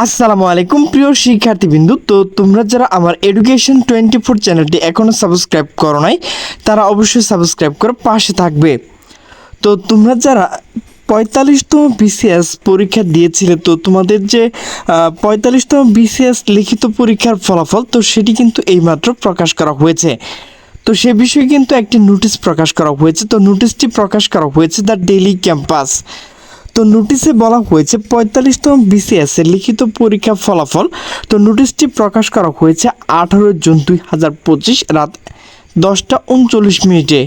আসসালামু আলাইকুম প্রিয় শিক্ষার্থীবৃন্দু। তো তোমরা যারা আমার এডুকেশন 24 চ্যানেলটি এখনও সাবস্ক্রাইব করো নাই তারা অবশ্যই সাবস্ক্রাইব করে পাশে থাকবে। তো তোমরা যারা 45তম বিসিএস পরীক্ষা দিয়েছিলে, তো তোমাদের যে 45তম বিসিএস লিখিত পরীক্ষার ফলাফল, তো সেটি কিন্তু এইমাত্র প্রকাশ করা হয়েছে। তো সে বিষয়ে কিন্তু একটি নোটিশ প্রকাশ করা হয়েছে। তো নোটিশটি প্রকাশ করা হয়েছে দ্য ডেইলি ক্যাম্পাস। তো নোটিশে বলা হয়েছে 45তম বিসিএস এর লিখিত পরীক্ষা ফলাফল। তো নোটিশটি প্রকাশ করা হয়েছে 18 জুন 2025 রাত 10:39।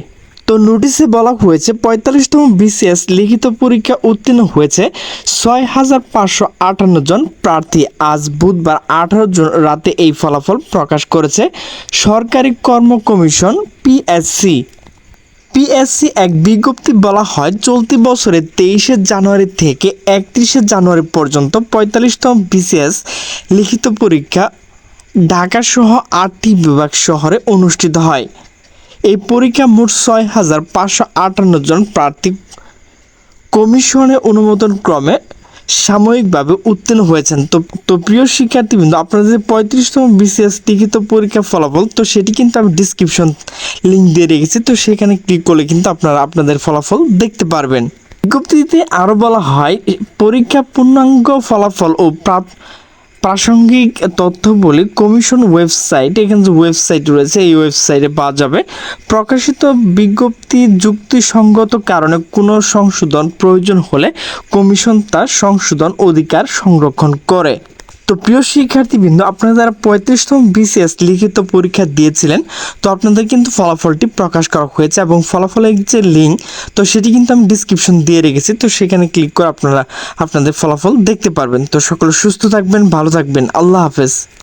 তো নোটিশে বলা হয়েছে 45তম বিসিএস লিখিত পরীক্ষা উত্তীর্ণ হয়েছে 6,558 জন প্রার্থী। আজ বুধবার 18 জুন রাতে এই ফলাফল প্রকাশ করেছে সরকারি কর্ম কমিশন পিএসসি। এক বিজ্ঞপ্তি বলা হয় চলতি বছরের 23শে জানুয়ারি থেকে 31শে জানুয়ারি পর্যন্ত 45তম বিসিএস লিখিত পরীক্ষা ঢাকা সহ 8টি বিভাগ শহরে অনুষ্ঠিত হয়। এই পরীক্ষা মোট 6,558 জন প্রার্থী কমিশনের অনুমোদন ক্রমে সাময়িকভাবে উত্তীর্ণ হয়েছেন। তো প্রিয় শিক্ষার্থীবৃন্দ, আপনাদের 35তম বিসিএস লিখিত পরীক্ষার ফলাফল, তো সেটি কিন্তু আমি ডিসক্রিপশন লিঙ্ক দিয়ে রেখেছি। তো সেখানে ক্লিক করলে কিন্তু আপনারা আপনাদের ফলাফল দেখতে পারবেন। বিজ্ঞপ্তিতে আরও বলা হয় পরীক্ষা পূর্ণাঙ্গ ফলাফল ও প্রাসঙ্গিক তথ্যবলী কমিশন ওয়েবসাইট, এখানে যে ওয়েবসাইট রয়েছে এই ওয়েবসাইটে পাওয়া যাবে। প্রকাশিত বিজ্ঞপ্তি যুক্তিসঙ্গত কারণে কোনো সংশোধন প্রয়োজন হলে কমিশন তার সংশোধন অধিকার সংরক্ষণ করে। তো প্রিয় শিক্ষার্থীবৃন্দ, আপনারা যারা 35তম বিসিএস লিখিত পরীক্ষা দিয়েছিলেন, তো আপনাদের কিন্তু ফলাফলটি প্রকাশ করা হয়েছে এবং ফলাফলের যে লিঙ্ক, তো সেটি কিন্তু আমি ডিসক্রিপশন দিয়ে রেখেছি। তো সেখানে ক্লিক করে আপনারা আপনাদের ফলাফল দেখতে পারবেন। তো সকলে সুস্থ থাকবেন, ভালো থাকবেন। আল্লাহ হাফেজ।